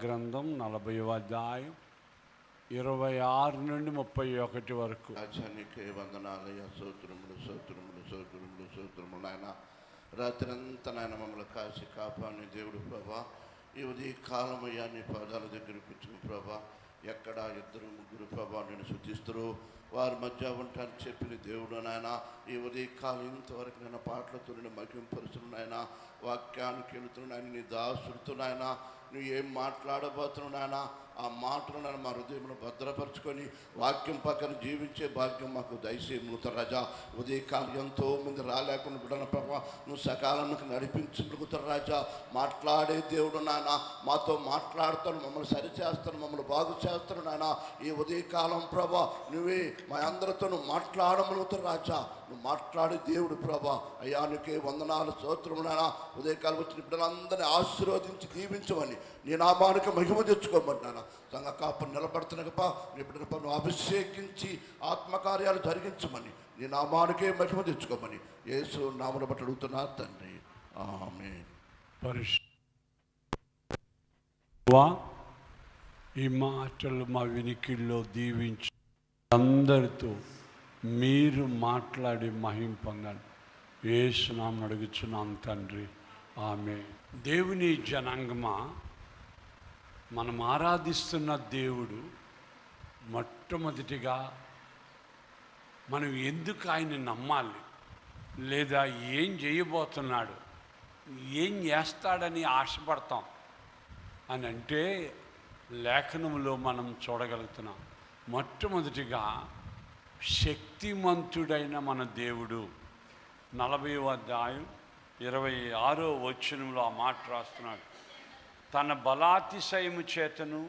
గ్రంథం 40వ అధ్యాయం 26 నుండి 31 వరకు. రాజానికే వందనాలయ్య, స్తోత్రములు స్తోత్రములు స్తోత్రములు స్తోత్రములు నాయన. రాత్రంతా నాయన మమ్మల్ని కాసి కాపాని దేవుడు ప్రభా, ఈ ఉదయ కాలమయ్యా నీ పాదాల దగ్గరికి వచ్చిన ప్రభా, ఎక్కడ ఇద్దరు ముగ్గురు ప్రభా నేను శుద్ధిస్తారు వారి మధ్య ఉంటానని చెప్పిన దేవుడు నాయన. ఈ ఉదయ కాలం ఇంతవరకు నేను పాటలతో నేను మహింపరుస్తున్నాను నాయన, వాక్యానికి వెళుతున్నాను నాయన, నీ దాసుడితో నాయన నువ్వు ఏం మాట్లాడబోతున్నావు నాయన, ఆ మాటలు నన్ను మా హృదయంలో భద్రపరుచుకొని వాక్యం పక్కన జీవించే భాగ్యం మాకు దయచేయముత రాజా. ఉదయకాలం ఎంతో మంది రాలేకుండా బిడ్డల ప్రభా నువ్వు సకాలానికి నడిపించుకుంటూ రాజా. మాట్లాడే దేవుడు నాయన, మాతో మాట్లాడుతాను, మమ్మల్ని సరిచేస్తాను, మమ్మల్ని బాగు చేస్తాను నాయన. ఈ ఉదయకాలం ప్రభా నువ్వే మా అందరితో నువ్వు మాట్లాడమలుగుతారు రాజా. నువ్వు మాట్లాడే దేవుడు ప్రభా, అయ్యానికే వందనాలు స్తోత్రము నాయన. ఉదయకాలం వచ్చిన బిడ్డలందరినీ ఆశీర్వదించి దీవించమని, నీ నామానికి మహిమ తెచ్చుకోమన్నాను. సంఘ కాపు నిలబడుతున్నగపా నీ బిడ్డల పనులు అభిషేకించి ఆత్మకార్యాలు జరిగించమని, నీ నామానికే మహిమ తెచ్చుకోమని యేసు నామమును బట్టి అడుగుతున్నా తండ్రి, ఆమేన్. ఈ మాటలు మా వినికిడిలో దీవించి అందరితో మీరు మాట్లాడి మహిమ పొందండి. యేసు నామమున అడుగుచున్నాం తండ్రి, ఆమేన్. దేవుని జనాంగమా, మనం ఆరాధిస్తున్న దేవుడు మొట్టమొదటిగా మనం ఎందుకు ఆయన్ని నమ్మాలి, లేదా ఏం చేయబోతున్నాడు, ఏం చేస్తాడని ఆశపడతాం అని అంటే లేఖనంలో మనం చూడగలుగుతున్నాం. మొట్టమొదటిగా శక్తిమంతుడైన మన దేవుడు. 40వ అధ్యాయం 26వ వచనంలో ఆ మాట రాస్తున్నాడు. తన బలాతిశయము చేతను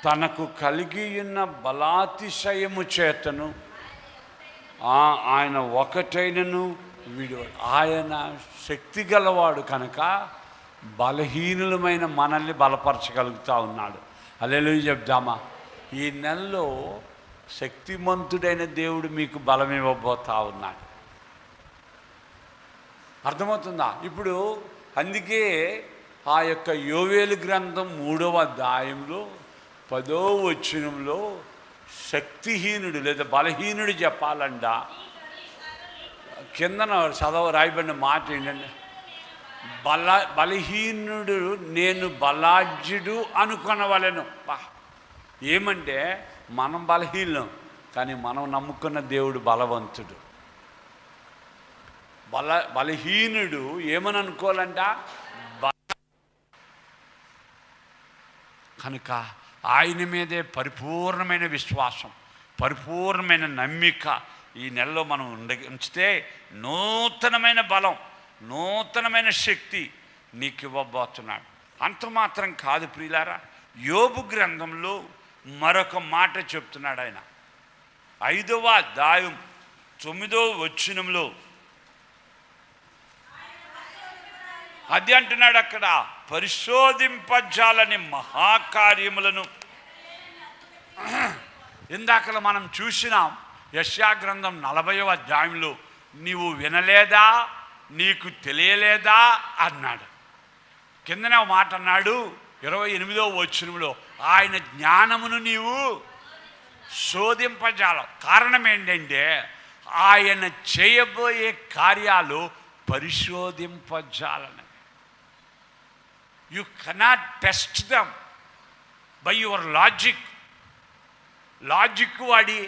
తనకు కలిగి ఉన్న బలాతిశయము చేతను ఆయన ఒకటైనను విడువడు. ఆయన శక్తి గలవాడు కనుక బలహీనులమైన మనల్ని బలపరచగలుగుతూ ఉన్నాడు. హల్లెలూయా చెప్దామా? ఈ నెలలో శక్తిమంతుడైన దేవుడు మీకు బలం ఇవ్వబోతా ఉన్నాడు. అర్థమవుతుందా? ఇప్పుడు అందుకే ఆ యొక్క యోవేలు గ్రంథం 3వ అధ్యాయంలో 10వ వచనంలో శక్తిహీనుడు లేదా బలహీనుడు చెప్పాలంట, కిందన రాయబడిన మాట ఏంటంటే, బలహీనుడు నేను బలాఢ్యుడు అనుకొనవలెను. ఏమంటే మనం బలహీనం, కానీ మనం నమ్ముకున్న దేవుడు బలవంతుడు. బలహీనుడు ఏమని అనుకోవాలంట, కనుక ఆయన మీదే పరిపూర్ణమైన విశ్వాసం, పరిపూర్ణమైన నమ్మిక ఈ నెలలో మనం ఉంచితే నూతనమైన బలం, నూతనమైన శక్తి నీకు ఇవ్వబోతున్నాడు. అంత మాత్రం కాదు ప్రియులారా, యోబు గ్రంథంలో మరొక మాట చెప్తున్నాడు ఆయన. 5వ అధ్యాయం 9వ వచనంలో అది అంటున్నాడు, అక్కడ పరిశోధింపజాలని మహాకార్యములను. ఇందాక మనం చూసినాం యెషయా గ్రంథం 40వ అధ్యాయంలో, నీవు వినలేదా, నీకు తెలియలేదా అన్నాడు. కిందనే ఒక మాట అన్నాడు 28వ వచనంలో, ఆయన జ్ఞానమును నీవు శోధింపజాలం. కారణం ఏంటంటే ఆయన చేయబోయే కార్యాలు పరిశోధింపజాలని. You cannot test them by your logic వాడి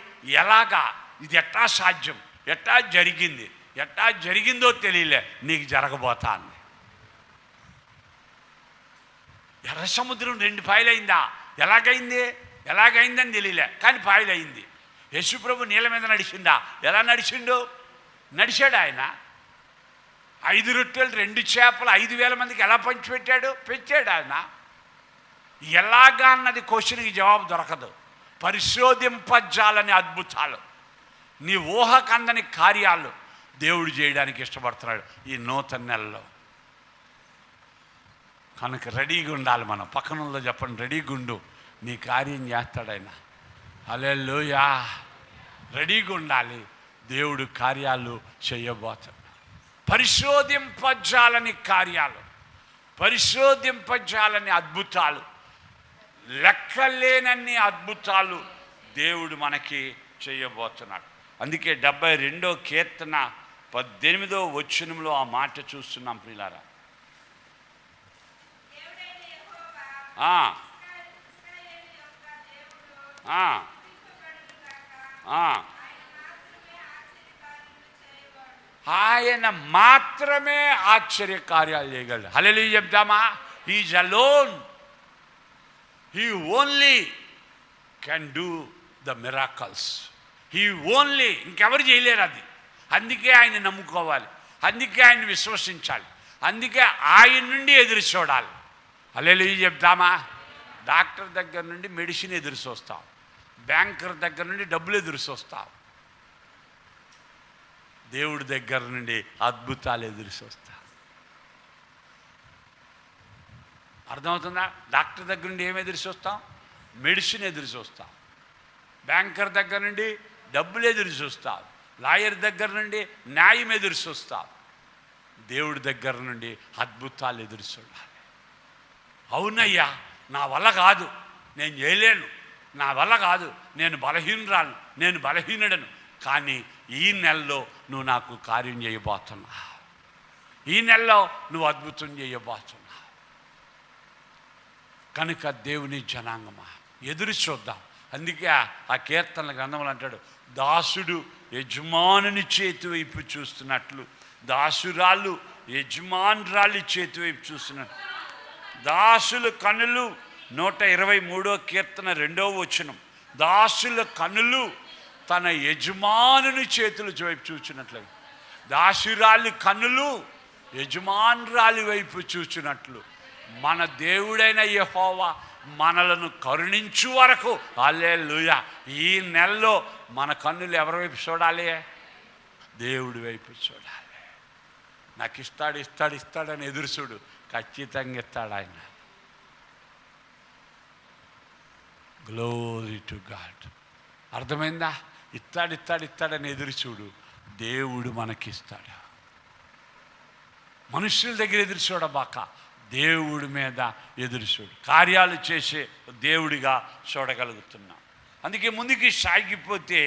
ఎలాగా ఇది ఎట్టా సాధ్యం, ఎట్టా జరిగిందో తెలియలే, నీకు జరగబోతా అంది. ఎర్ర సముద్రం 2 పాయలైందా? ఎలాగైందని తెలియలే, కానీ పాయలైంది. యేసుప్రభు నీళ్ళ మీద నడిచిందా? ఎలా నడిచాడు ఆయన. 5 రొట్టెలు 2 చేపలు 5,000 మందికి ఎలా పెట్టాడు ఆయన. ఎలాగా అన్నది క్వశ్చన్కి జవాబు దొరకదు. పరిశోధింపజాలని అద్భుతాలు, నీ ఊహకందని కార్యాలు దేవుడు చేయడానికి ఇష్టపడుతున్నాడు ఈ నూతన నెలలో. కనుక రెడీగా ఉండాలి. మనం పక్కనలో చెప్పండి, రెడీగా ఉండు, నీ కార్యం చేస్తాడు ఆయన. హల్లెలూయా. రెడీగా ఉండాలి, దేవుడు కార్యాలు చేయబోతున్నాడు. పరిశోధింపజాలని కార్యాలు, పరిశోధింపజాలని అద్భుతాలు, లెక్కలేనన్ని అద్భుతాలు దేవుడు మనకి చేయబోతున్నాడు. అందుకే 72వ కీర్తన 18వ వచనంలో ఆ మాట చూస్తున్నాం ప్రియులారా. ఆయన మాత్రమే ఆశ్చర్య కార్యాలు చేయగలడు. హల్లెలూయా చెప్తామా? He is alone, he only can do the miracles. He only, ఇంకెవరు చేయలేరు అది. అందుకే ఆయన నమ్ముకోవాలి, అందుకే ఆయన విశ్వసించాలి, అందుకే ఆయన నుండి ఎదురు చూడాలి. హల్లెలూయా చెప్తామా? డాక్టర్ దగ్గర నుండి మెడిసిన్ ఎదురు చూస్తాం, బ్యాంకర్ దగ్గర నుండి డబ్బులు ఎదురు చూస్తాం, దేవుడి దగ్గర నుండి అద్భుతాలు ఎదురు చూస్తాం. అర్థమవుతుందా? డాక్టర్ దగ్గర నుండి ఏమి ఎదురు చూస్తాం? మెడిసిన్ ఎదురు చూస్తాం. బ్యాంకర్ దగ్గర నుండి డబ్బులు ఎదురు చూస్తాం. లాయర్ దగ్గర నుండి న్యాయం ఎదురు చూస్తాం. దేవుడి దగ్గర నుండి అద్భుతాలు ఎదురు చూడాలి. అవునయ్యా, నా వల్ల కాదు, నేను చేయలేను, నా వల్ల కాదు, నేను బలహీనురాలు, నేను బలహీనుడను, కానీ ఈ నెలలో నువ్వు నాకు కార్యం చేయబోతున్నా, ఈ నెలలో నువ్వు అద్భుతం చేయబోతున్నా. కనుక దేవుని జనాంగమా, ఎదురు చూద్దాం. అందుకే ఆ కీర్తనల గ్రంథంలో అంటాడు, దాసుడు యజమానుని చేతి వైపు చూస్తున్నట్లు, దాసురాళ్ళు యజమానురాలి చేతి వైపు చూస్తున్నట్లు, దాసుల కనులు 123వ కీర్తన 2వ వచనం, దాసుల కనులు తన యజమానుని చేతుల వైపు చూచినట్లు, దాసురాలి కనులు యజమానురాలి వైపు చూచినట్లు మన దేవుడైన యెహోవా మనలను కరుణించు వరకు, హల్లెలూయా, ఈ నెలలో మన కన్నులు ఎవరి వైపు చూడాలి? దేవుడి వైపు చూడాలి. నాకు ఇస్తాడు ఇస్తాడు ఇస్తాడని ఎదురు చూడు, ఖచ్చితంగా ఇస్తాడు ఆయన. Glory to God. అర్థమైందా? ఇస్తాడు ఇస్తాడు ఇస్తాడని ఎదురు చూడు, దేవుడు మనకిస్తాడు. మనుషుల దగ్గర ఎదురు చూడబాక, దేవుడి మీద ఎదురు చూడు. కార్యాలు చేసే దేవుడిగా చూడగలుగుతున్నాం. అందుకే ముందుకి సాగిపోతే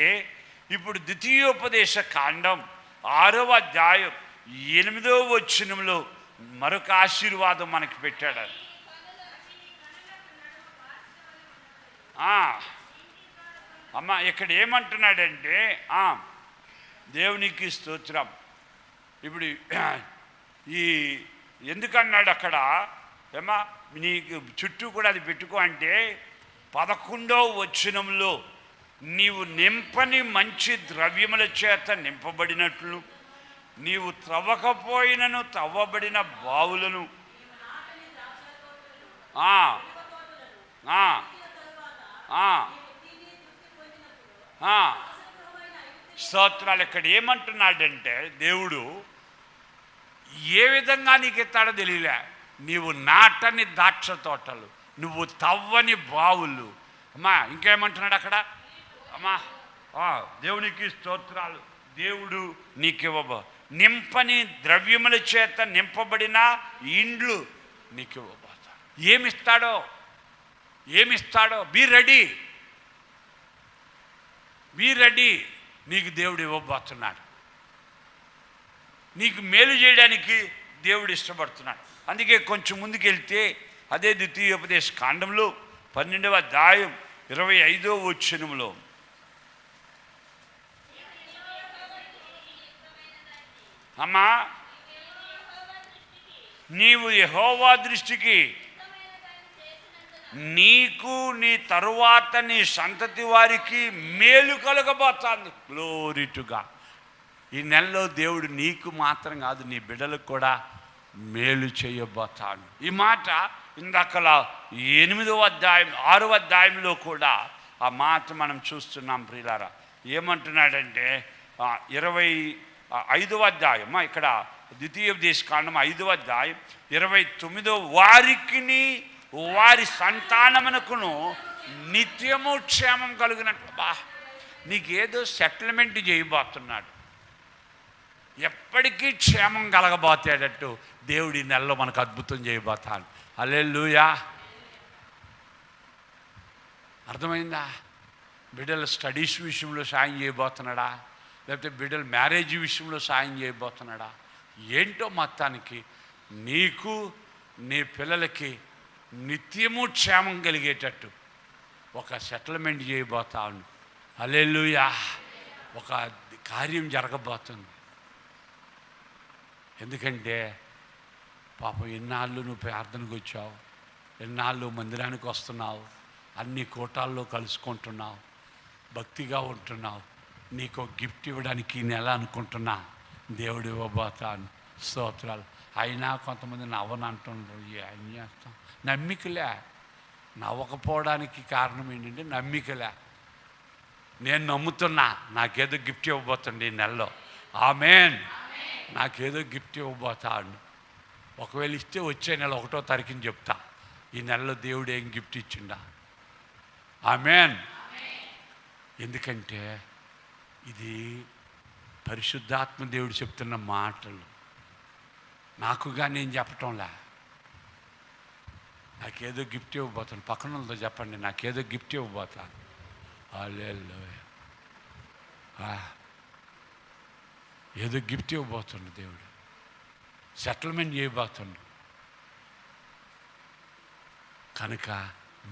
ఇప్పుడు ద్వితీయోపదేశ కాండం 6వ అధ్యాయం 8వ వచనంలో మరొక ఆశీర్వాదం మనకి పెట్టాడు. అమ్మ ఇక్కడ ఏమంటున్నాడంటే, దేవునికి స్తోత్రం. ఇప్పుడు ఈ ఎందుకన్నాడు అక్కడ, ఏమా నీకు చుట్టూ కూడా అది పెట్టుకో అంటే 11వ వచనంలో నీవు నింపని మంచి ద్రవ్యముల చేత నింపబడినట్లు, నీవు త్రవ్వకపోయినను తవ్వబడిన బావులను, స్తోత్రాలు. ఇక్కడ ఏమంటున్నాడంటే దేవుడు ఏ విధంగా నీకు ఎత్తాడో తెలియలే. నీవు నాటని ద్రాక్ష తోటలు, నువ్వు తవ్వని బావులు. అమ్మా ఇంకేమంటున్నాడు అక్కడ? అమ్మా దేవునికి స్తోత్రాలు. దేవుడు నీకివ్వబో నింపని ద్రవ్యముల చేత నింపబడిన ఇండ్లు నీకివ్వబోతాడు. ఏమిస్తాడో బీ రెడీ, బీ రెడీ. నీకు దేవుడు ఇవ్వబోతున్నాడు, నీకు మేలు చేయడానికి దేవుడు ఇష్టపడుతున్నాడు. అందుకే కొంచెం ముందుకెళ్తే అదే ద్వితీయోపదేశ కాండంలో 12వ అధ్యాయం 25వ వచనంలో, అమ్మా నీవు యెహోవా దృష్టికి నీకు నీ తరువాత నీ సంతతి వారికి మేలు కలగబోతుంది. Glory to God. ఈ నెలలో దేవుడు నీకు మాత్రం కాదు, నీ బిడ్డలకు కూడా మేలు చేయబోతాడు. ఈ మాట ఇందాకలా 8వ అధ్యాయం 6వ అధ్యాయంలో కూడా ఆ మాట మనం చూస్తున్నాం ప్రియులారా. ఏమంటున్నాడంటే 25వ అధ్యాయం, ఇక్కడ ద్వితీయోపదేశ కాండం 5వ అధ్యాయం 29వ, వారికిని వారి సంతానమునకును నిత్యము క్షేమం కలిగినట్లు. నీకేదో సెటిల్మెంట్ చేయబోతున్నాడు. ఎప్పటికీ క్షేమం కలగబోతేటట్టు దేవుడి నెలలో మనకు అద్భుతం చేయబోతాను. హల్లెలూయా. అర్థమైందా? బిడ్డల స్టడీస్ విషయంలో సాయం చేయబోతున్నాడా, లేకపోతే బిడ్డల మ్యారేజ్ విషయంలో సాయం చేయబోతున్నాడా? ఏంటో మొత్తానికి నీకు నీ పిల్లలకి నిత్యము క్షేమం కలిగేటట్టు ఒక సెటిల్మెంట్ చేయబోతాను. హల్లెలూయా. ఒక కార్యం జరగబోతుంది. ఎందుకంటే పాపం ఎన్నాళ్ళు నువ్వు ప్రార్థనకు వచ్చావు, ఎన్నాళ్ళు మందిరానికి వస్తున్నావు, అన్ని కూటాల్లో కలుసుకుంటున్నావు, భక్తిగా ఉంటున్నావు. నీకు గిఫ్ట్ ఇవ్వడానికి ఈ నెల అనుకుంటున్నా దేవుడు ఇవ్వబోతాను. స్తోత్రాలు. అయినా కొంతమంది నవ్వనంటున్నారు. ఏం చేస్తాం? నమ్మికలే. నవ్వకపోవడానికి కారణం ఏంటంటే నమ్మికలే. నేను నమ్ముతున్నా నాకేదో గిఫ్ట్ ఇవ్వబోతుంది ఈ నెలలో. ఆమేన్. నాకేదో గిఫ్ట్ ఇవ్వబోతాడు. ఒకవేళ ఇస్తే వచ్చే నెల 1వ తారీఖుని చెప్తా ఈ నెలలో దేవుడు ఏం గిఫ్ట్ ఇచ్చిండా. ఆమేన్. ఎందుకంటే ఇది పరిశుద్ధాత్మ దేవుడు చెప్తున్న మాటలు, నాకుగా నేను చెప్పటంలా. నాకేదో గిఫ్ట్ ఇవ్వబోతాను. పక్కన వాళ్ళతో చెప్పండి, నాకేదో గిఫ్ట్ ఇవ్వబోతాను. హల్లెలూయా. ఏదో గిఫ్ట్ ఇవ్వబోతుండు దేవుడు. సెటిల్మెంట్ చేయబోతుండు. కనుక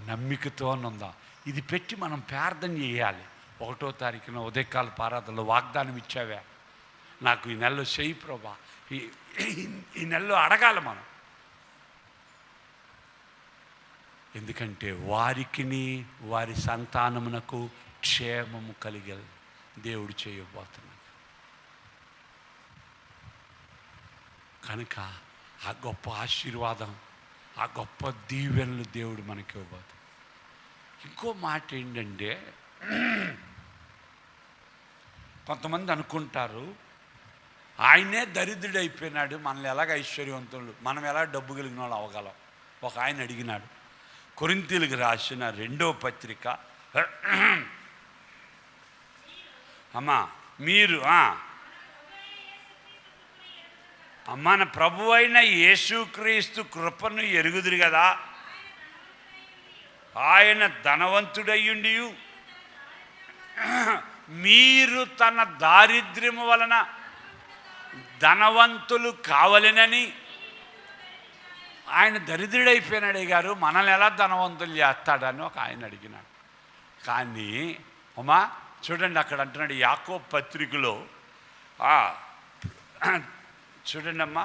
నమ్మికతో ఉందాం. ఇది పెట్టి మనం ప్రార్థన చేయాలి. 1వ తారీఖున ఉదయకాల ఆరాధనలో వాగ్దానం ఇచ్చావే, నాకు ఈ నెలలో చెయ్యి ప్రభా, ఈ నెలలో అడగాలి మనం. ఎందుకంటే వారికిని వారి సంతానమునకు క్షేమము కలిగే దేవుడు చేయబోతున్నాడు. కనుక ఆ గొప్ప ఆశీర్వాదం, ఆ గొప్ప దీవెనలు దేవుడు మనకి ఇవ్వబోతుంది. ఇంకో మాట ఏంటంటే, కొంతమంది అనుకుంటారు ఆయనే దరిద్రుడైపోయినాడు, మనల్ని ఎలాగ ఐశ్వర్యవంతులు, మనం ఎలా డబ్బు కలిగిన వాళ్ళు అవ్వగలం. ఒక ఆయన అడిగినాడు. కొరింథీయులకు రాసిన 2వ పత్రిక, అమ్మా మీరు మన ప్రభు అయిన యేసుక్రీస్తు కృపను ఎరుగుదురు కదా, ఆయన ధనవంతుడయ్యుండి మీరు తన దారిద్ర్యము వలన ధనవంతులు కావాలనని. ఆయన దరిద్రుడైపోయినాడే గారు, మనల్ని ఎలా ధనవంతులు చేస్తాడని ఒక ఆయన అడిగినాడు. కానీ అమ్మా చూడండి, అక్కడ అంటున్నాడు యాకోబు పత్రికలో, చూడండి అమ్మా,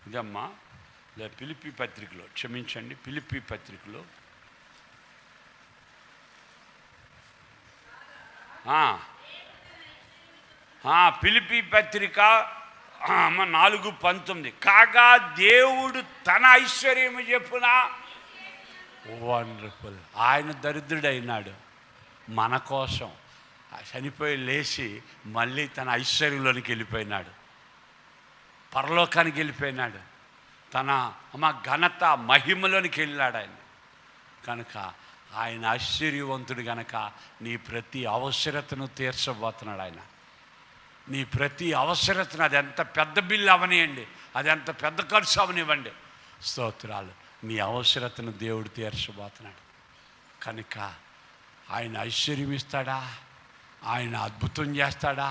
ఇదమ్మా ఫిలిప్పీ పత్రికలో, క్షమించండి, ఫిలిప్పీ పత్రికలో ఫిలిప్పీ పత్రిక 4:19, కాగా దేవుడు తన ఐశ్వర్యము చెప్పున. వండర్ఫుల్. ఆయన దరిద్రుడైనాడు మన కోసం, చనిపోయి లేచి మళ్ళీ తన ఐశ్వర్యంలోనికి వెళ్ళిపోయినాడు, పరలోకానికి వెళ్ళిపోయినాడు, తన ఘనత మహిమలోనికి వెళ్ళాడు ఆయన. కనుక ఆయన ఆశ్చర్యవంతుడు. కనుక నీ ప్రతి అవసరతను తీర్చబోతున్నాడు ఆయన. నీ ప్రతి అవసరతను, అది ఎంత పెద్ద బిల్లు అవనివ్వండి, అది ఎంత పెద్ద ఖర్చు అవనివ్వండి, స్తోత్రాలు, నీ అవసరతను దేవుడు తీర్చబోతున్నాడు. కనుక ఆయన ఐశ్వర్యం ఇస్తాడా, ఆయన అద్భుతం చేస్తాడా,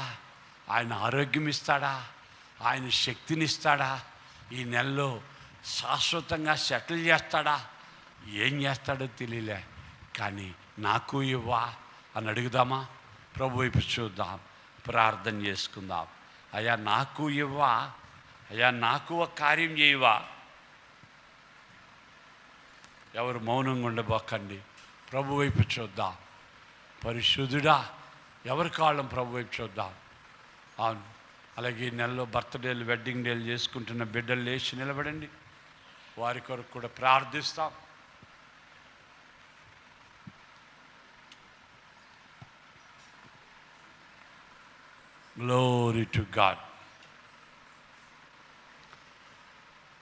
ఆయన ఆరోగ్యం ఇస్తాడా, ఆయన శక్తిని ఇస్తాడా, ఈ నెలలో శాశ్వతంగా సెటిల్ చేస్తాడా, ఏం చేస్తాడో తెలియలే. కానీ నాకు ఇవ్వా అని అడుగుదామా? ప్రభు వైపు చూద్దాం, ప్రార్థన చేసుకుందాం. అయ్యా నాకు ఇవ్వా, అయ్యా నాకు ఒక కార్యం చేయవా. ఎవరు మౌనంగా ఉండబోకండి, ప్రభు వైపు చూద్దాం. పరిశుద్ధుడా, ఎవరి కాళ్ళం ప్రభు వైపు చూద్దాం. అవును. అలాగే ఈ నెలలో బర్త్డేలు, వెడ్డింగ్ డేలు చేసుకుంటున్న బిడ్డలు లేచి నిలబడండి, వారి కొరకు కూడా ప్రార్థిస్తాం. Glory to God.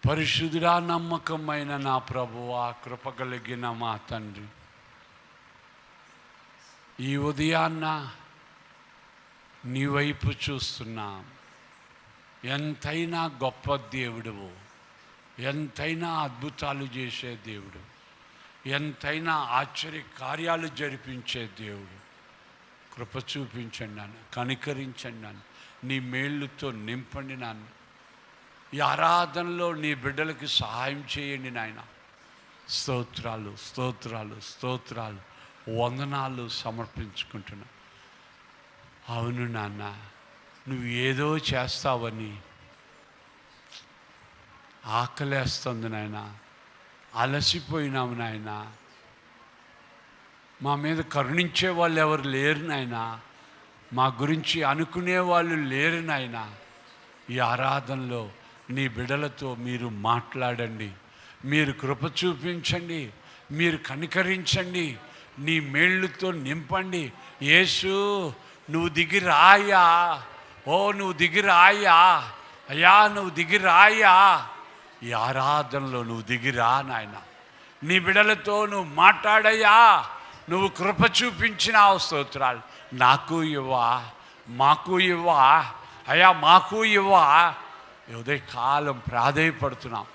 పరిశుద్ధుడా, నమ్మకమైన నా ప్రభువా, కృప కలిగిన మా తండ్రి, ఈ ఉదయాన్న నీ వైపు చూస్తున్నాం. ఎంతైనా గొప్ప దేవుడువు, ఎంతైనా అద్భుతాలు చేసే దేవుడు, ఎంతైనా ఆశ్చర్య కార్యాలు జరిపించే దేవుడు. కృప చూపించండి నాన్న, కనికరించండి నాన్న, నీ మేళ్ళుతో నింపండి నాన్న. ఈ ఆరాధనలో నీ బిడ్డలకి సహాయం చేయండి నాయన. స్తోత్రాలు స్తోత్రాలు స్తోత్రాలు వందనాలు సమర్పించుకుంటున్నా. అవును నాన్న, నువ్వు ఏదో చేస్తావని ఆకలేస్తుంది నాయన. అలసిపోయినాము నాయన. మా మీద కరుణించే వాళ్ళు ఎవరు లేరు నాయన. మా గురించి అనుకునే వాళ్ళు లేరు నాయన. ఈ ఆరాధనలో నీ బిడ్డలతో మీరు మాట్లాడండి, మీరు కృప చూపించండి, మీరు కనికరించండి, నీ మేళ్ళుతో నింపండి. యేసు, నువ్వు దిగి రాయా. ఓ నువ్వు దిగి రాయా అయ్యా, నువ్వు దిగి రాయా. ఈ ఆరాధనలో నువ్వు దిగిరా నాయన. నీ బిడ్డలతో నువ్వు మాట్లాడయ్యా. నువ్వు కృప చూపించినావు, స్తోత్రాలు. నాకు ఇవ్వా, మాకు ఇవ్వా అయ్యా, మాకు ఇవ్వా. ఉదయకాలం ప్రాధేయపడుతున్నాం.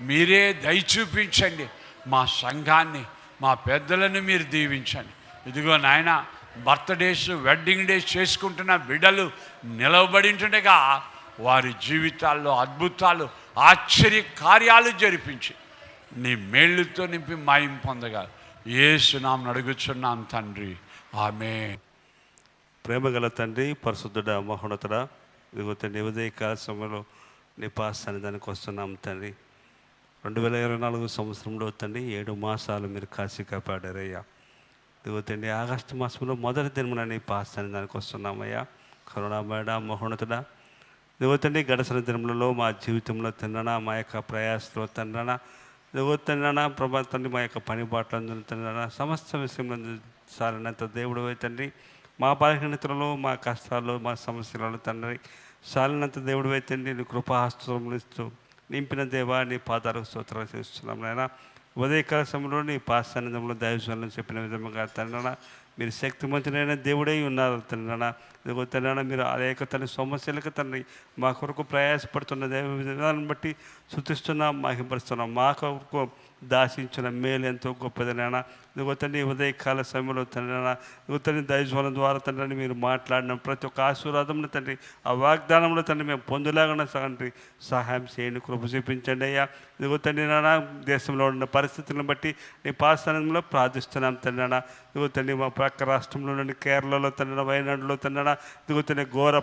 మీరే దయ చూపించండి. మా సంఘాన్ని, మా పెద్దలను మీరు దీవించండి. ఇదిగో నాయన, బర్త్డేస్, వెడ్డింగ్ డేస్ చేసుకుంటున్న బిడ్డలు నిలవబడింటుండగా వారి జీవితాల్లో అద్భుతాలు, ఆశ్చర్య కార్యాలు జరిపించి నీ మేళ్ళుతో నింపి మాయం పొందగా యేసు నామమున అడుగుచున్నాం తండ్రి, ఆమేన్. ప్రేమగల తండ్రి, పరిశుద్ధుడా, మహోన్నతుడా, ఇదిగో తండ్రి ఉదయకాల సమయంలో నీ సన్నిధానికి వస్తున్నాం తండ్రి. 2024 సంవత్సరంలో తండ్రి 7 మాసాలు మీరు కాచి కాపాడారయ్యా. ఇదిగో తండ్రి ఆగస్టు మాసంలో మొదటి దినమున నీ సన్నిధానికి వస్తున్నామయ్యా. కరుణామయుడ, మహోన్నతుడా, ఇదిగో తండ్రి గడచిన దినములలో మా జీవితంలో తిన్ననా, మా యొక్క ప్రయాసలో తిన్ననా, ఇదిగో తిన్ననా ప్రభా తండ్రి, మా యొక్క పని బాటలందు తిన్ననా, సమస్త విషయంలో సాలినంత దేవుడు తండ్రి. మా బలహీనతలలో, మా కష్టాల్లో, మా సమస్యలలో తండ్రి సాలినంత దేవుడు తండ్రి. నీ కృపాహస్తములు ఇస్తూ నింపిన దేవా, నీ పాదాలకు స్తోత్రాలు చేస్తున్నాం నాయన. ఉదయకాల సమయంలో నీ సన్నిధిలో దైవజనులను చెప్పిన విధంగా తండ్రి, మీరు శక్తిమంతులైన దేవుడై ఉన్నారు తండ్రి. ఇదిగో తండ్రి, మీరు అనేక తండ్రి సమస్యలకు తండ్రి మా కొరకు ప్రయాసపడుతున్న దేవ విధానాన్ని బట్టి శృతిస్తున్నాం, మహింపరుస్తున్నాం. మా కొరకు దాచించిన మేలు ఎంతో గొప్పదనైనా. ఇదిగో తండ్రి ఉదయకాల సమయంలో తండ్రి, ఇదిగో తండ్రి దైవజనుల ద్వారా తండ్రి మీరు మాట్లాడిన ప్రతి ఒక్క ఆశీర్వాదంలో తండ్రి, ఆ వాగ్దానంలో తండ్రి మేము పొందులాగా తండ్రి సహాయం చేయండి, కృప చూపించండి అయ్యా. ఇదిగో తండ్రి నాన్న, దేశంలో ఉన్న పరిస్థితులను బట్టి నీ పాసనంలో ప్రార్థిస్తున్నాం తండ్రి. ఇదిగో తండ్రి మా పక్క రాష్ట్రంలో నుండి కేరళలో తండ్రి, వయనాడులో తండ్రి, ఇదిగో తండ్రి ఘోర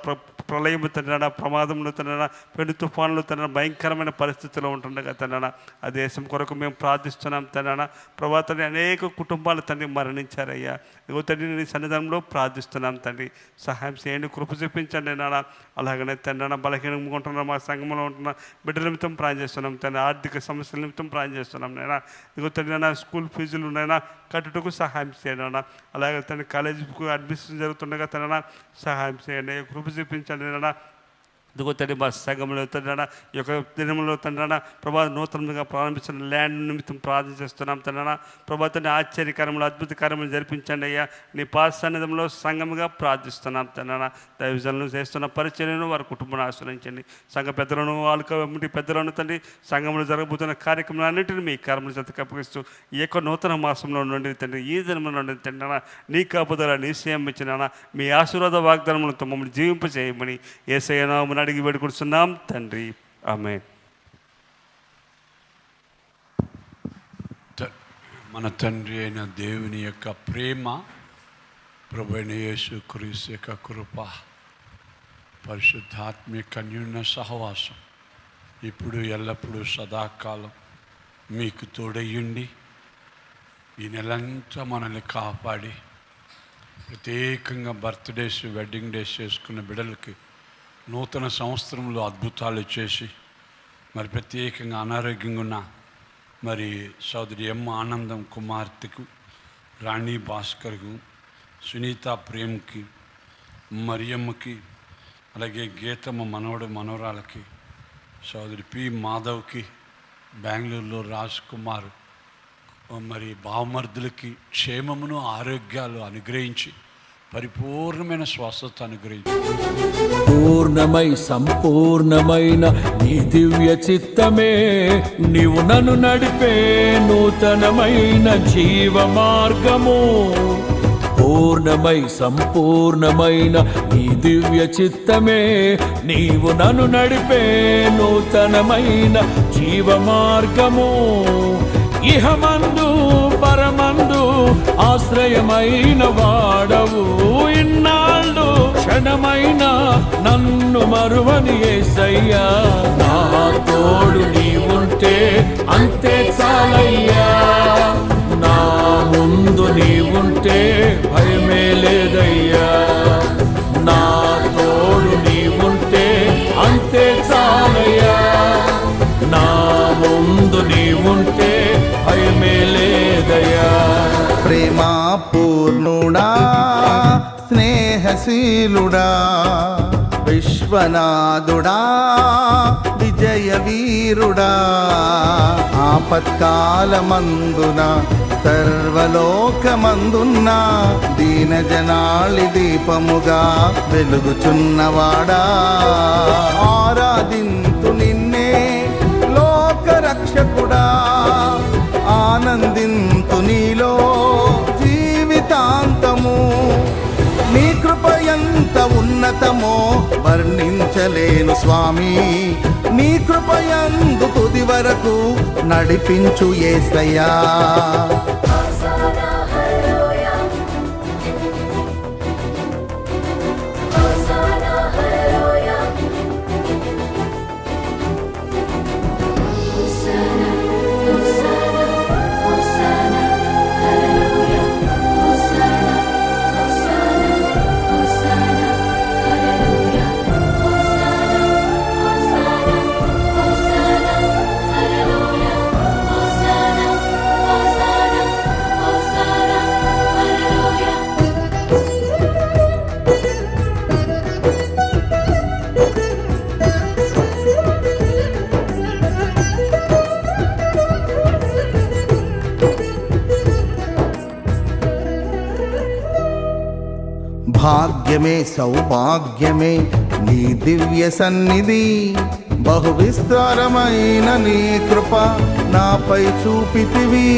ప్రళయం తండ్రి, ప్రమాదంలో తండ్రి, పెను తుఫాన్లు తండ్రి, భయంకరమైన పరిస్థితుల్లో ఉంటుండగా తండ్రి ఆ దేశం కొరకు మేము ప్రార్థిస్తున్నాం తండ్రి. ప్రభా తండ్రి అనేక కుటుంబాలు తండ్రి మరణించారయ్యా. ఇదిగో తండ్రి నీ సన్నిధానంలో ప్రార్థిస్తున్నాం తండ్రి, సహాయం చేయండి, కృప చూపించండి నాన్న. అలాగనే తండ్రి బలహీనంగా ఉంటున్న మా సంఘంలో ఉంటున్న బిడ్డల నిమిత్తం ప్రార్థన చేస్తున్నాం తండ్రి, ఆర్థిక సమస్యల నిమిత్తం ప్రార్థన చేస్తున్నాం నైనా. ఇదిగో తండ్రి స్కూల్ ఫీజులు ఉన్నాయినా కట్టుటకు సహాయం చేయండి అన్న. అలాగే తండ్రి కాలేజీకి అడ్మిషన్ జరుగుతుండగా తండ్రి సహాయం చేయండి, కృప చూపించండి నాన్న. ఇదిగో తండ్రి మా సంఘంలో తండ్రి ఈ యొక్క దినంలో తండ్రి ప్రభా నూతనంగా ప్రారంభించిన ల్యాండ్ నిమిత్తం ప్రార్థన చేస్తున్నాం తండ్రి. ప్రభా తండ్రి ఆశ్చర్యకరములు, అద్భుత కార్యములు జరిపించండి అయ్యా. నీ సన్నిధిలో సంఘముగా ప్రార్థిస్తున్నాం తండ్రి. దైవజనులు చేస్తున్న పరిచర్యను వారి కుటుంబాన్ని ఆశ్రయించండి. సంఘ పెద్దలను, వాళ్ళకి పెద్దలను తండ్రి, సంఘంలో జరగబోతున్న కార్యక్రమాలన్నింటినీ మీ కర్మల చేత కప్పగిస్తూ ఈ యొక్క నూతన మాసంలో నుండి తండ్రి, ఈ దినంలో నుండి తండ్రి నీ కాపుదల, నీ సేయం ఇచ్చిన మీ ఆశీర్వాద వాగ్దానములతో మమ్మల్ని జీవింప చేయమని యేసయ్య నామమున అడిగి వేడుకుంటున్నాం తండ్రి, ఆమేన్. మన తండ్రి అయిన దేవుని యొక్క ప్రేమ, ప్రభువైన యేసుక్రీస్తు యొక్క కృప, పరిశుద్ధాత్మిక అన్యోన్య సహవాసం ఇప్పుడు ఎల్లప్పుడూ సదాకాలం మీకు తోడయ్యుండి ఈ నెలంతా మనల్ని కాపాడి, ప్రత్యేకంగా బర్త్డేస్, వెడ్డింగ్ డేస్ చేసుకున్న బిడ్డలకి నూతన సంవత్సరంలో అద్భుతాలు చేసి, మరి ప్రత్యేకంగా అనారోగ్యంగా ఉన్న మరి సోదరి ఎం ఆనందం కుమార్తెకు, రాణి భాస్కర్కు, సునీత ప్రేమ్కి, మరియమ్మకి, అలాగే గీతమ్మ మనవడు మనవరాలకి, సోదరి పి మాధవ్కి, బెంగళూరులో రాజ్ కుమార్ మరి బావమర్దులకి క్షేమమును ఆరోగ్యాలు అనుగ్రహించి పరిపూర్ణమైన స్వస్థత అనుగ్రహించి పూర్ణమై సంపూర్ణమైన నీ దివ్య చిత్తమే నీవు నన్ను నడిపే నూతనమైన జీవ మార్గము. పూర్ణమై సంపూర్ణమైన నీ దివ్య చిత్తమే నీవు నన్ను నడిపే నూతనమైన జీవ మార్గము. ఇహమందు పరమందు ఆశ్రయమైన వాడవు, ఇన్నాళ్ళు క్షణమైన నన్ను మరువని యేసయ్యా. నా తోడు నీవుంటే అంతే చాలయ్యా, నా ముందు నీవుంటే భయమే లేదయ్యా. నా తోడు నీవుంటే అంతే చాలయ్యా, నా ముందు నీవుంటే భయమే లేదయ్యా. ప్రేమా పూర్ణుడా స్నేహశీలుడా విశ్వనాథుడా విజయ వీరుడా ఆపత్కాలమందున సర్వలోకమందున్న దీనజనాళి దీపముగా వెలుగుచున్నవాడా. ఆరాధింతు నిన్నే లోకరక్షకుడా, ఆనందింతు నీలో జీవితాంతము. నీ కృప ఎంత ఉన్నతమో వర్ణించలేను స్వామి, నీ కృపయందు తుది వరకు నడిపించు యేసయ్యా. భాగ్యమే సౌభాగ్యమే నీ దివ్య సన్నిధి, బహు విస్తారమైన నీ కృప నాపై చూపితివి.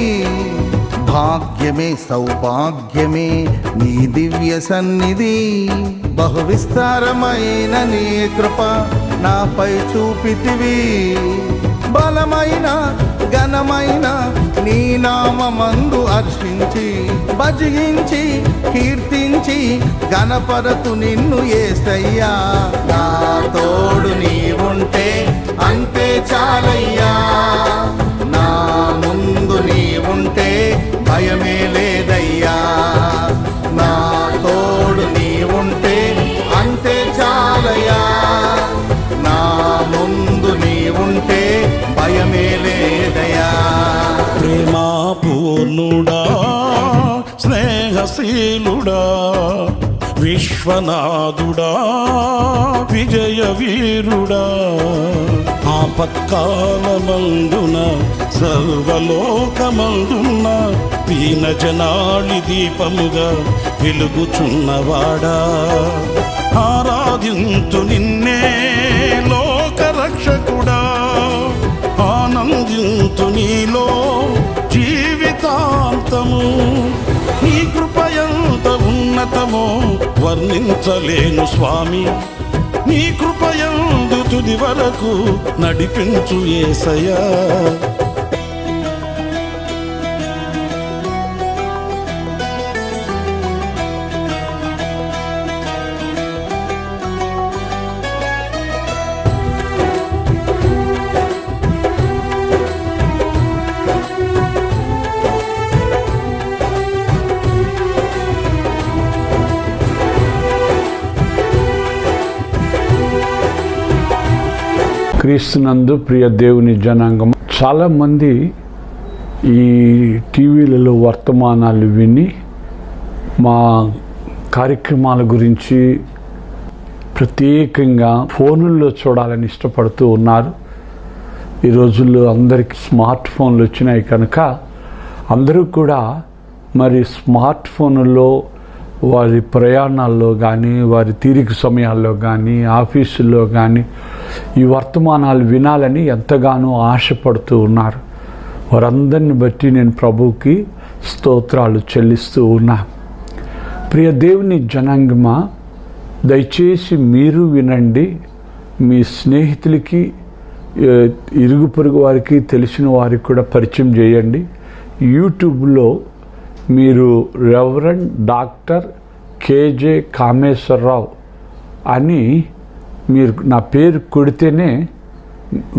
భాగ్యమే సౌభాగ్యమే నీ దివ్య సన్నిధి, బహు విస్తారమైన నీ కృప నాపై చూపితివి. బలమైన ఘనమైన నీ నామమందు అర్చించి భజించి కీర్తించి గణపరతు నిన్ను యేసయ్యా. నా తోడు నీవుంటే అంతే చాలయ్యా, నా ముందు నీవుంటే భయమే లేదయ్యా. నా తోడు నీవుంటే అంతే చాలయ్యా, నా ముందు నీవుంటే భయమే లేదయ్యా. ప్రేమా పూర్ణుడా స్నేహశీలుడా విశ్వనాథుడా విజయ వీరుడా ఆపత్కాలమందున సర్వలోకమందున్న దీనజనాళి దీపముగా వెలుగుచున్నవాడా. ఆరాధింతు నిన్నే లోకరక్షకుడా, ఆనందింతు నీలో జీవితాంతము. నీ కృపయంత ఉన్నతమో వర్ణించలేను స్వామి, నీ కృపయందు తుది వరకు నడిపించు యేసయ్యా. క్రీస్తునందు ప్రియ దేవుని జనాంగం, చాలామంది ఈ టీవీలలో వర్తమానాలు విని మా కార్యక్రమాల గురించి ప్రత్యేకంగా ఫోనుల్లో చూడాలని ఇష్టపడుతూ ఉన్నారు. ఈ రోజుల్లో అందరికీ స్మార్ట్ ఫోన్లు వచ్చినాయి కనుక అందరూ కూడా మరి స్మార్ట్ ఫోన్లో వారి ప్రయాణాల్లో కానీ, వారి తీరిక సమయాల్లో కానీ, ఆఫీసుల్లో కానీ ఈ వర్తమానాలు వినాలని ఎంతగానో ఆశపడుతూ ఉన్నారు. వారందరిని బట్టి నేను ప్రభువుకి స్తోత్రాలు చెల్లిస్తూ ఉన్నా. ప్రియ దేవుని జనాంగమా, దయచేసి మీరు వినండి. మీ స్నేహితులకి, ఇరుగు పొరుగు వారికి, తెలిసిన వారికి కూడా పరిచయం చేయండి. యూట్యూబ్లో మీరు రెవరెండ్ డాక్టర్ కేజే కామేశ్వరరావు అని మీరు నా పేరు కొడితేనే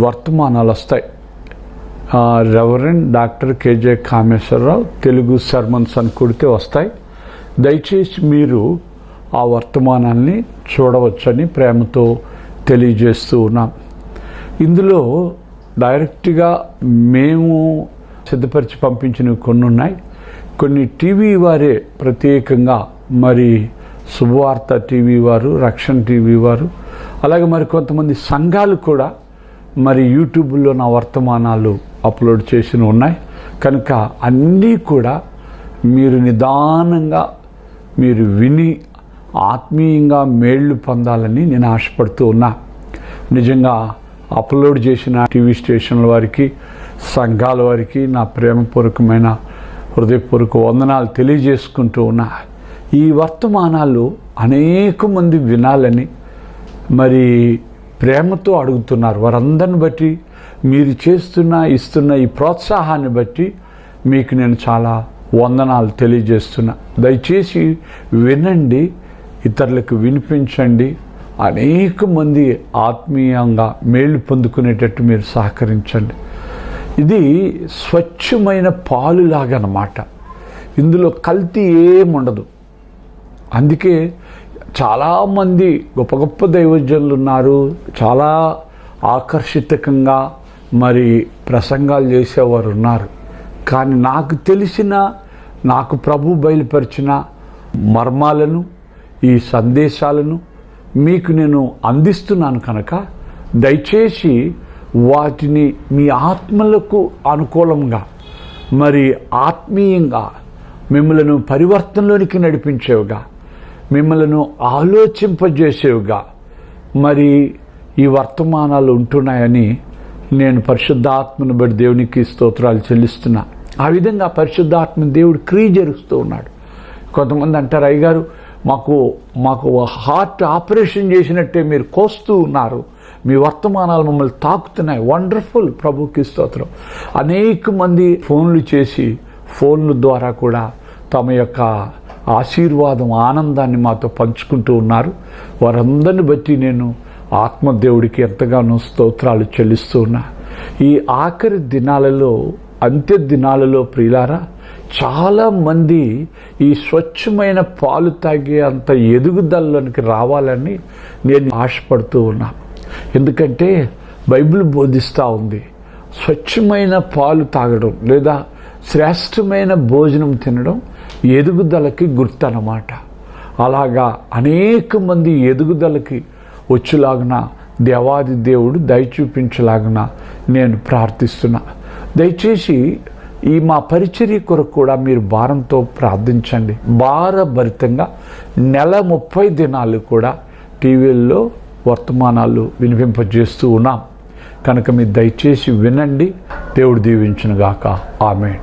వర్తమానాలు వస్తాయి. Reverend doctor KJ Kameswararao Telugu sermons అని కొడితే వస్తాయి. దయచేసి మీరు ఆ వర్తమానాన్ని చూడవచ్చని ప్రేమతో తెలియజేస్తూ ఉన్నాం. ఇందులో డైరెక్ట్గా మేము సిద్ధపరిచి పంపించినవి కొన్ని ఉన్నాయి. కొన్ని టీవీ వారే ప్రత్యేకంగా, మరి శుభవార్త టీవీ వారు, రక్షణ టీవీ వారు, అలాగే మరి కొంతమంది సంఘాలు కూడా మరి యూట్యూబ్లో నా వర్తమానాలు అప్లోడ్ చేసి ఉన్నాయి. కనుక అన్నీ కూడా మీరు నిదానంగా మీరు విని ఆత్మీయంగా మేళ్ళు పొందాలని నేను ఆశపడుతూ ఉన్నా. నిజంగా అప్లోడ్ చేసిన టీవీ స్టేషన్ల వారికి, సంఘాల వారికి నా ప్రేమపూర్వకమైన హృదయపూర్వక వందనాలు తెలియజేసుకుంటూ ఉన్నా. ఈ వర్తమానాలు అనేక మంది వినాలని మరి ప్రేమతో అడుగుతున్నారు. వారందరిని బట్టి, మీరు ఇస్తున్న ఈ ప్రోత్సాహాన్ని బట్టి మీకు నేను చాలా వందనాలు తెలియజేస్తున్నా. దయచేసి వినండి, ఇతరులకు వినిపించండి. అనేక మంది ఆత్మీయంగా మేలు పొందుకునేటట్టు మీరు సహకరించండి. ఇది స్వచ్ఛమైన పాలులాగా అన్నమాట. ఇందులో కల్తీ ఏముండదు. అందుకే చాలామంది గొప్ప గొప్ప దైవజనులు ఉన్నారు. చాలా ఆకర్షితకంగా మరి ప్రసంగాలు చేసేవారు ఉన్నారు. కానీ నాకు తెలిసిన, నాకు ప్రభు బయలుపరిచిన మర్మాలను, ఈ సందేశాలను మీకు నేను అందిస్తున్నాను కనుక దయచేసి వాటిని మీ ఆత్మలకు అనుకూలంగా, మరి ఆత్మీయంగా మిమ్మలను పరివర్తనలోనికి నడిపించేవిగా, మిమ్మలను ఆలోచింపజేసేవిగా మరి ఈ వర్తమానాలు ఉంటున్నాయని నేను పరిశుద్ధాత్మను బట్టి దేవునికి స్తోత్రాలు చెల్లిస్తున్నా. ఆ విధంగా పరిశుద్ధాత్మ దేవుడు క్రియ జరుస్తూ ఉన్నాడు. కొంతమంది అంటారు, అయ్యగారు మాకు హార్ట్ ఆపరేషన్ చేసినట్టే మీరు కోస్తూ ఉన్నారు, మీ వర్తమానాలు మమ్మల్ని తాకుతున్నాయి. వండర్ఫుల్, ప్రభుకి స్తోత్రం. అనేక మంది ఫోన్లు చేసి, ఫోన్ల ద్వారా కూడా తమ యొక్క ఆశీర్వాదం, ఆనందాన్ని మాతో పంచుకుంటూ ఉన్నారు. వారందరిని బట్టి నేను ఆత్మదేవుడికి ఎంతగానో స్తోత్రాలు చెల్లిస్తూ ఉన్నా. ఈ ఆఖరి దినాలలో, అంత్య దినాలలో ప్రియులారా, చాలామంది ఈ స్వచ్ఛమైన పాలు తాగే అంత ఎదుగుదలలోనికి రావాలని నేను ఆశపడుతూ ఉన్నా. ఎందుకంటే బైబిల్ బోధిస్తూ ఉంది, స్వచ్ఛమైన పాలు తాగడం లేదా శ్రేష్టమైన భోజనం తినడం ఎదుగుదలకి గుర్తు అన్నమాట. అలాగా అనేక మంది ఎదుగుదలకి వచ్చేలాగున దేవాది దేవుడు దయ చూపించలాగున నేను ప్రార్థిస్తున్నా. దయచేసి ఈ మా పరిచర్య కొరకు కూడా మీరు భారంతో ప్రార్థించండి. భారభరితంగా నెల 30 దినాలు కూడా టీవీల్లో వర్తమానాలు వినిపింపజేస్తూ ఉన్నాం. కనుక మీరు దయచేసి వినండి. దేవుడు దీవించును గాక. ఆమేన్.